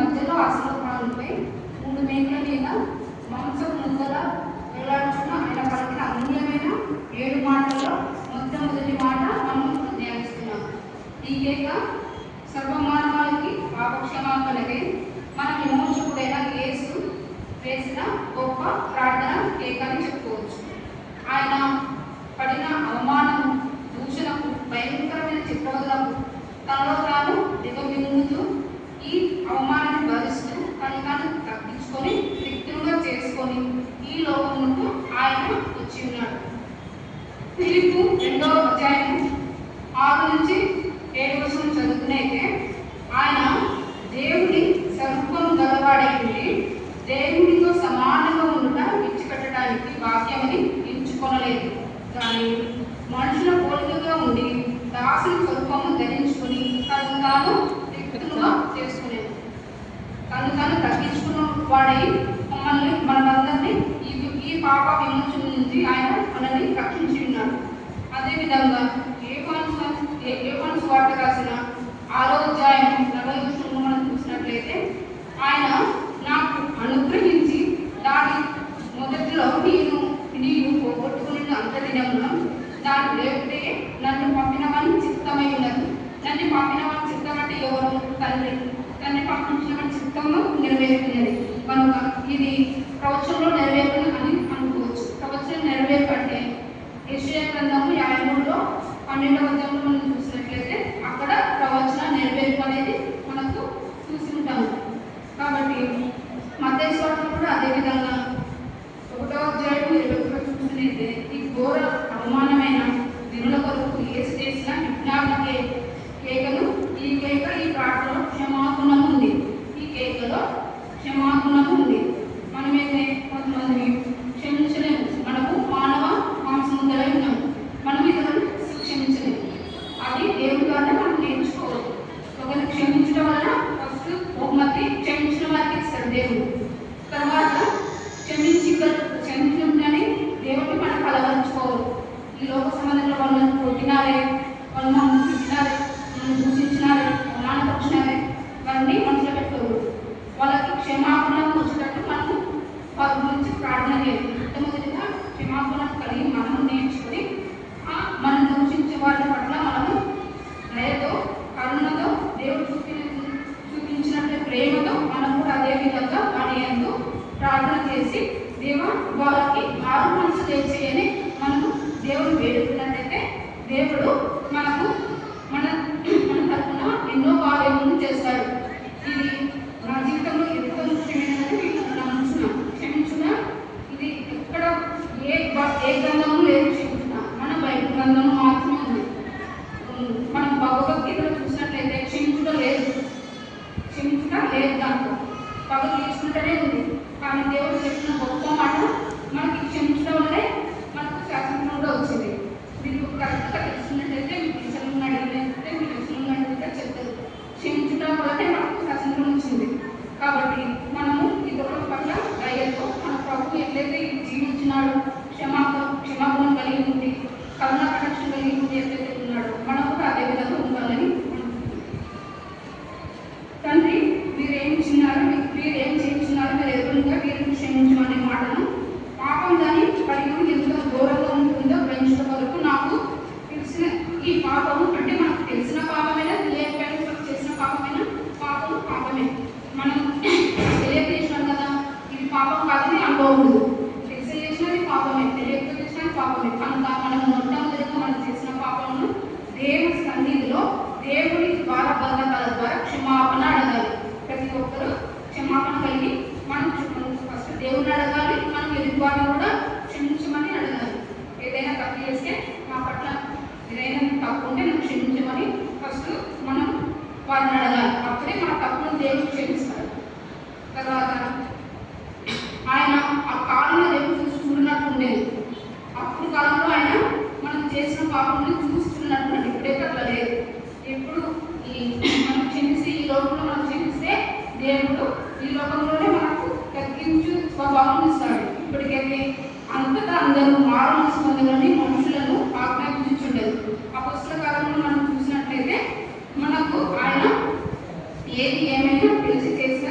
మధ్యలో ఆసనపై 3 మేకుల మీద మాంసపు ముద్దల వేలాడుచున్న ఆయన పలికిన అమూల్యమైన 7 మాటల్లో మొట్టమొదటి మాట మనం ధ్యానిస్తున్నాం. ఈ కేక సర్వమానవాళికి పాపక్షమాపణకై మన విమోచకుడైన యేసు వేసిన గొప్ప ప్రార్థన కేక అని చెప్పుకోవచ్చు. ఆయన పడిన అవమానం, దూషణకు, భయంకరమైన చిత్రవదలకు తనలో తాను దిగమింగుతూ ఈ అవమానాన్ని భరిస్తూ తనను తగ్గించుకొని రిక్తులుగా చేసుకొని ఈ లోకములకు ఆయన వచ్చి ఉన్నాడు. ఫిలిప్పు 2వ అధ్యాయం 6 నుంచి 7 వచనం చదువుకునైతే ఆయన దేవుని స్వరూపం గలవాడై ఉండి దేవునితో సమానంగా ఉండుట విడిచిపెట్టడానికి వాక్యమని ఎంచుకొనలేదు, కానీ మనుషుల పోలికగా ఉండి దాసుని స్వరూపము ధరించుకుని తను తాను రిక్తులుగా చేసుకునేది. తను తాను తగ్గించుకున్న వాడై మనమందరినీ ఈ పాప విమోచన నుంచి ఆయన మనల్ని రక్షించి ఉన్నాడు. అదేవిధంగా యోహాను సువార్త రాసిన 6వ అధ్యాయం 40వ వచనంలో మనం చూసినట్లయితే ఆయన నాకు అనుగ్రహించి దాని మొదటిలో నీవు పోగొట్టుకుని అంతదినమున దాని దేవుడే నన్ను పంపినవని చిత్తమై ఉన్నది. నన్ను పంపినవని చిత్తం అంటే ఎవరు? తండ్రి. తన్ని పంపించిన చిత్తము నెరవేరుతున్నది కనుక ఇది ప్రవచనంలో నెరవేరుతుంది అని అనుకోవచ్చు. ప్రవచనం నెరవేరు అంటే యెషయా గ్రంథము 53లో 12వ అధ్యాయంలో మనం చూసినట్లయితే అక్కడ ప్రవచన నెరవేర్పు అనేది మనకు చూసి ఉంటాము. కాబట్టి మత్తయి సువార్త కూడా అదేవిధంగా 1వ అధ్యాయం 20లో చూసినట్లయితే ఈ ఘోర అవమానమైన దినుల కొరకు యేసు చేసిన విజ్ఞాపన కేకలు ఈ ప్రార్థనలో క్షమాగుణం ఉంది. ఈ కేకలో క్షమాగుణం ఉంది. మనమైతే కొంతమందిని క్షమించలేము. మనము మానవ మాంసముద్దలై ఉన్నాము. మనం ఇతరులను క్షమించలేము. అది దేవుడి ద్వారా మనం నేర్చుకోవాలి. ఒకరిని క్షమించడం వల్ల ఫస్ట్ బహుమతి క్షమించిన వారికి ఇస్తాడు దేవుడు. తర్వాత క్షమించడంలోనే దేవుడిని మనం కలవరించుకోవాలి. ఈ లోక సంబంధంలో వాళ్ళని కొట్టినారే, వాళ్ళు మనం తిట్టినారే, మనం దూషించినారే, అవమానపరిచినారే, వారిని మనసులో పెట్టుకోకూడదు. వాళ్ళకి క్షమాపణ వచ్చేటట్టు మనము వారి గురించి ప్రార్థన చేయాలి. మొట్టమొదటిగా క్షమాపణ కలిగి మనము నేర్చుకొని మనం దూషించే వారి పట్ల మనము దయతో, కరుణతో, దేవుడు చూపించినట్టు ప్రేమతో మనం కూడా అదే విధంగా వారి యందు ప్రార్థన చేసి వాళ్ళకి మారు మనసు తెచ్చేయని మనము దేవుడు వేడుకున్నట్టయితే దేవుడు మనకు మన తరఫున ఎన్నో కార్యములను చేస్తాడు. ఇది నా జీవితంలో ఎంతో ముఖ్యమైనదని నేను నమ్ముతున్నాను. క్షమించున్నా ఇది ఎక్కడ ఏ గ్రంథము లేదు. క్షమించున్నా మన బైబిల్ గ్రంథము మాత్రమే ఉంది. మనం భగవద్గీతలో చూసినట్లయితే క్షమించుట లేదు దాంట్లో పగలు తీసుకుంటూనే ఉంది. కానీ దేవుడు చెప్పిన గొప్ప మాట మనకి క్షమించడం వల్లనే మనకు శాసనం కూడా వచ్చింది. మీకు కరెక్ట్గా తెలుసుకున్నట్లయితే మీకు విషయంలో అడిగినట్లయితే మీ విషయంలో అడిగితే చెప్తారు. క్షమించడం వల్లనే మనకు శాసనం వచ్చింది. కాబట్టి మనము ఇతరుల పట్ల దయతో మన ప్రభు ఎట్లయితే జీవించినాడు, క్షమాగుణం కలిగి ఉంది, కరుణ కటాక్షం కలిగి ఉంది, ఎట్లయితే ఉన్నాడో మనం కూడా అదే విధంగా ఉండాలని తండ్రి మీరేం చేయించినారు, మీరు ఎదురుగా వీరిని క్షమించమనే మాటను పాపం దాని పరిగణం ఎంత ఘోరంగా ఉంటుందో గ్రహించడం వరకు నాకు తెలిసిన ఈ పాపము అంటే మనకు తెలిసిన పాపమైనా తెలియకపోయినా చేసిన పాపమైనా పాపమే. మనం తెలియజేసినాం కదా ఇది పాపం కాదని అనుకోకూడదు. తెలియజేసినది పాపమే, తెలియజేసినది పాపమే. కనుక మనం మొట్టమొదటిగా మనం చేసిన పాపమును దేవుని సన్నిధిలో దేవుని ద్వారా బంధకాల ద్వారా క్షమాపణ అడగాలి. ప్రతి ఒక్కరూ క్షమాపణ కలిగి మనం ఫస్ట్ దేవుని అడగాలి. మనం ఎదుటివారిని కూడా క్షమించమని అడగాలి. ఏదైనా తప్పు చేస్తే మా పట్ల ఏదైనా తప్పు ఉంటే నువ్వు క్షమించమని ఫస్ట్ మనం వారిని అడగాలి. అప్పుడే మన తప్పును దేవుడు క్షమిస్తాడు. తర్వాత ఆయన ఆ కాలంలో దేవుడు చూస్తున్నట్టు ఉండేది. అప్పుడు కాలంలో ఆయన మనం చేసిన పాపంని చూస్తున్నట్టు ఇప్పుడైతే అట్లా లేదు. ఎప్పుడు మనం క్షమిస్తే ఈ లోకంలో మనం క్షమిస్తే దేవుడు ఈ లోకంలోనే మనకు తగ్గించు స్వభావం ఇస్తాడు. ఇప్పటికైతే అంతటా అందరూ మారు మనసు పొందాలని మనుషులను ఆజ్ఞాపించుండదు. అపొస్తలుల కాలంలో మనం చూసినట్లయితే మనకు ఆయన ఏది ఏమైనా తెలిసి చేసిన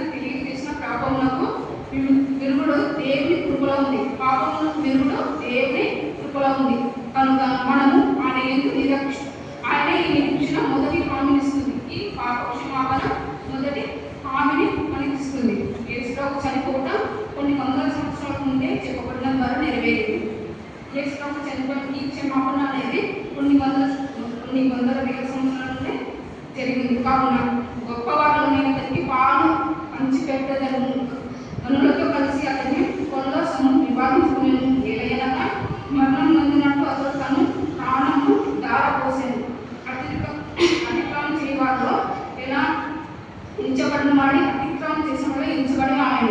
పాపమునకు విరుగుడు దేవుని కృపలో ఉంది. పాపమునకు విరుగుడు దేవుని కృపలో ఉంది. కనుక మనము ఆయన ఈ నిరీక్షణ మొదటి హామీని ఇస్తుంది. ఈ పాప క్షమాపణ మొదటి హామీని మనకి ఇస్తుంది. యేసుప్రభు చనిపోవటం కొన్ని వందల సంవత్సరాల ముందే చెప్పబడిన ద్వారా నెరవేరింది. యేసుప్రభు చనిపోయిన ఈ క్షమాపణ అనేది కొన్ని వందల వేల సంవత్సరాల ముందే జరిగింది. కావున గొప్పవాళ్ళు నేను అతనికి పాలు పంచిపెట్టదను, అనులతో కలిసి అతన్ని కొండ సముద్రం విభాగించుకునేను. ఏలైనా మరణం నొందినట్టు అతడు తను ప్రాణము దారపోసాను. అతిక్రమం చేయవారిలో ఎలా ఎంచబడిన వాడి అతిక్రమం చేసిన వాడు ఎంచబడి ఆయన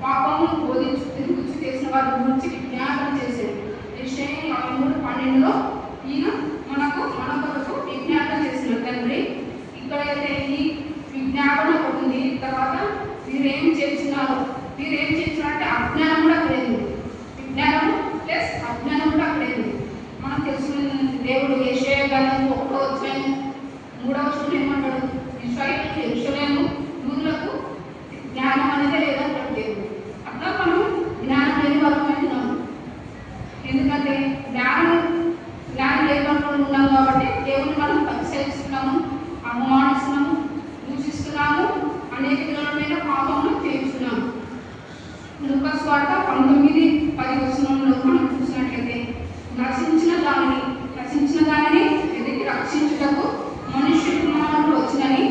పాపము బోధించు తిరుగుచు చేసిన వారి గురించి విజ్ఞాపన చేశాడు. యెషయా 53:12 ఈయన మన కొరకు విజ్ఞాపన చేసిన తండ్రి. ఇక్కడైతే ఈ విజ్ఞాపన ఉంటుంది. తర్వాత వీరేం చేస్తున్నారంటే అజ్ఞానం కూడా లేదు. విజ్ఞానం ప్లస్ అజ్ఞానం కూడా లేదు. మనం తెలుసుకున్న దేవుడు యెషయా గ్రంథం 1:3 ఏమంటాడు? యెరూషలేము యూదులకు జ్ఞానం అనేది లేదంటాడు దేవుడు. అట్లా మనం జ్ఞానం లేని వాళ్ళం అంటున్నాము. ఎందుకంటే జ్ఞానం లేని వాళ్ళు ఉన్నాం కాబట్టి దేవుని మనం పరిశీలిస్తున్నాము, అవమానిస్తున్నాము, దూషిస్తున్నాము, అనేక విధమైన పాపములు చేస్తున్నాము. లూకా సువార్త 19:10 మనం చూసినట్లయితే నశించిన దానిని వెతికి రక్షించుటకు మనుష్య కుమారుడు వచ్చినని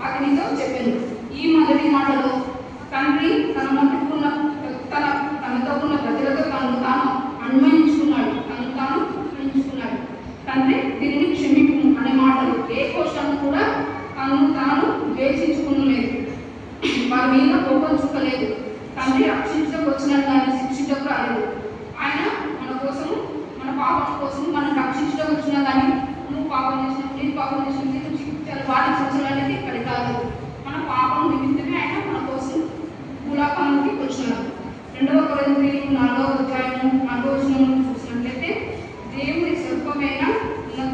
అతనితో చెప్పాను. ఈ మొదటి మాటలో తండ్రి తనతో ఉన్న ప్రజలతో తను తాను అన్వయించుకున్నాడు. తండ్రి దీనిని క్షమింపు అనే మాటలు ఏ కోశాన్ని కూడా తను తాను ద్వేషించుకునలేదు, వారి మీద కోపం చూపలేదు. తండ్రి రక్షించడానికి వచ్చినాడు కానీ శిక్షించకు రాలేదు. ఆయన మన కోసము, మన పాపం కోసం మనం రక్షించడానికి వచ్చినా కానీ నువ్వు పాపం చేసినప్పుడు నేను పాపం చేసినప్పుడు శిక్షించాలి, వారిని శిక్షాలనేది ఇక్కడ కాదు. మన పాపం నిమిత్తమే ఆయన మన కోసం భూలోకానికి వచ్చినాడు. 2 కొరింథీయులు 4:4 చూసినట్లయితే దేవుని స్వరూపమైన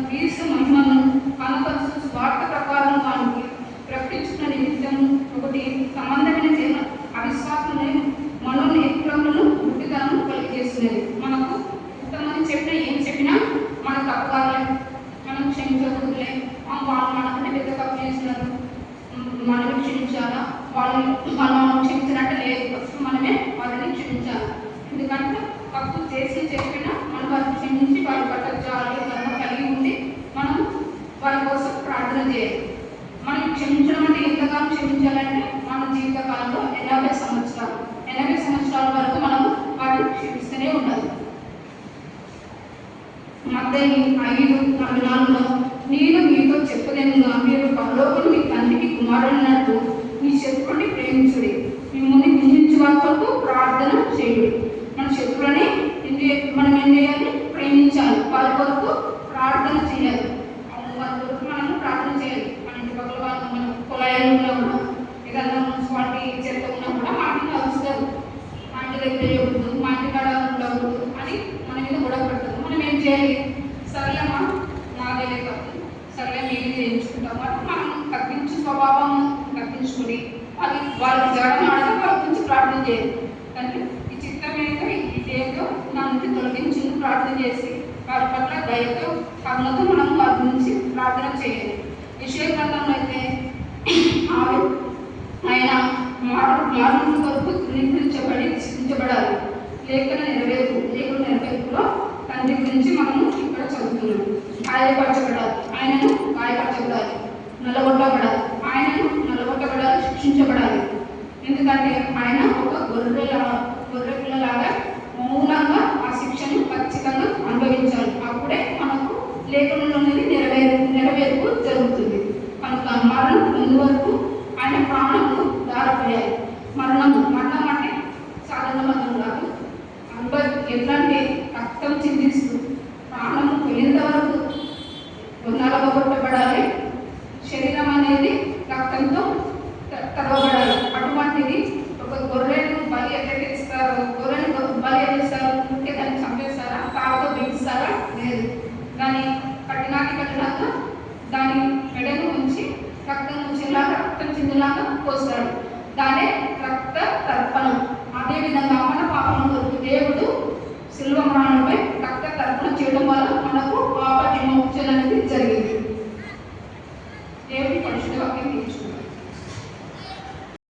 క్రీస్తు మహిమను కనపరుచు స్వార్థ ప్రకారం వానికి ప్రకటించుకున్న నిమిత్తం ఒకటి సంబంధమైన అవిశ్వాసమే మనోనేత్రములను గుడ్డితనం కలిగజేస్తున్నది. మనకు ఇంతమంది చెప్పినా ఏం చెప్పినా మన తప్పుగానే మనం క్షమించకూడదులే, వాళ్ళు మనకంటే పెద్ద తప్పు చేస్తున్నారు, మనమే క్షమించాలా, మనం క్షమించినట్టు లేదు, ఫస్ట్ మనమే వాళ్ళని క్షమించాలి. ఎందుకంటే తప్పు చేసి చెప్పినా మనం వారిని క్షమించి వారి పట్ల జాలి కలిగి ఉండి మనం వారి కోసం ప్రార్థన చేయాలి. మనం క్షమించడం అంటే ఎంతకాలం క్షమించాలంటే మన జీవితకాలంలో 80 సంవత్సరాల వరకు మనం వాటిని క్షమిస్తూనే ఉండాలి. మత్తయి 5:44 నేను మీతో చెప్పలేనుగా మీరు పరలోకం మీ తండ్రికి కుమారుడినట్టు మీ శత్రువుని ప్రేమించుడి, మిమ్మల్ని నిందించే వారి కొరకు ప్రార్థన చేయుడి. మన శత్రువులని మనం ఏం చేయాలి? ప్రేమించాలి, వారి కొరకు ప్రార్థన చేయాలి. వారి కొరకు మనము ప్రార్థన చేయాలి. మన ఇంటి పక్కల వాళ్ళు మన కులాయిలు ఉన్నా కూడా ఏదన్నా మున్సిపాలిటీ చెత్త ఉన్నా కూడా మా ఇంటిని కలుస్తారు, మా ఇంటి దగ్గర చేయకూడదు, మా ఇంటి కాడ ఉండకూడదు అని మన మీద గొడవ పెడతారు. మనం ఏం చేయాలి? సర్లేమా నాదేలే కాదు, సర్లే మేము చేయించుకుంటాము అని మనం తగ్గించు స్వభావం తగ్గించుకుని వాళ్ళకి జగన్ ఆడగా వాళ్ళ గురించి ప్రార్థన చేయాలి. కానీ ఈ చిత్తం ఏంటో ఈ దేంతో నా నుంచి తొలగించి ప్రార్థన చేసి వారి పట్ల దయతో కరుణతో మనం వారి గురించి ప్రార్థన చేయాలి. యెషయా గ్రంథంలో అయితే ఆయన మానవుల కొరకు తృణీకరించబడి శిక్షించబడాలి, లేఖన నెరవేర్పులో తండ్రి గురించి మనము ఇక్కడ చదువుతున్నాం. ఆయనను గాయపరచబడాలి, నలగొట్టబడాలి, శిక్షించబడాలి. ఎందుకంటే ఆయన ఒక గొర్రె పిల్లలాగా మౌనంగా ఆ శిక్షను ఖచ్చితంగా అనుభవించాలి. అప్పుడే మనకు లేఖనంలో నెరవేర్పు జరుగుతుంది. కనుక మరణం ముందు వరకు ఆయన ప్రాణము దారపోయాలి. మరణం అంటే సాధారణ మరణం కాదు. ఎట్లా అంటే రక్తం చిందిస్తూ ప్రాణము పోయేంత వరకు నలగొట్టబడాలి. శరీరం అనేది రక్తంతో తడవబడాలి. అటువంటిది ఒక గొర్రెను బలి ఎట్లయిస్తారు? గొర్రెను బలి ఎట్లిస్తారు? ఉంటే దాన్ని చంపేస్తారా? కాళ్ళతో బిగిస్తారా? లేదు. దాన్ని కట్టినాక దాని మెడను ఉంచి రక్తం చిందేలాగా పోస్తాడు. దానే రక్త దేవుడు శిలువ మరణంపై రక్త తర్పణ చేయడం వల్ల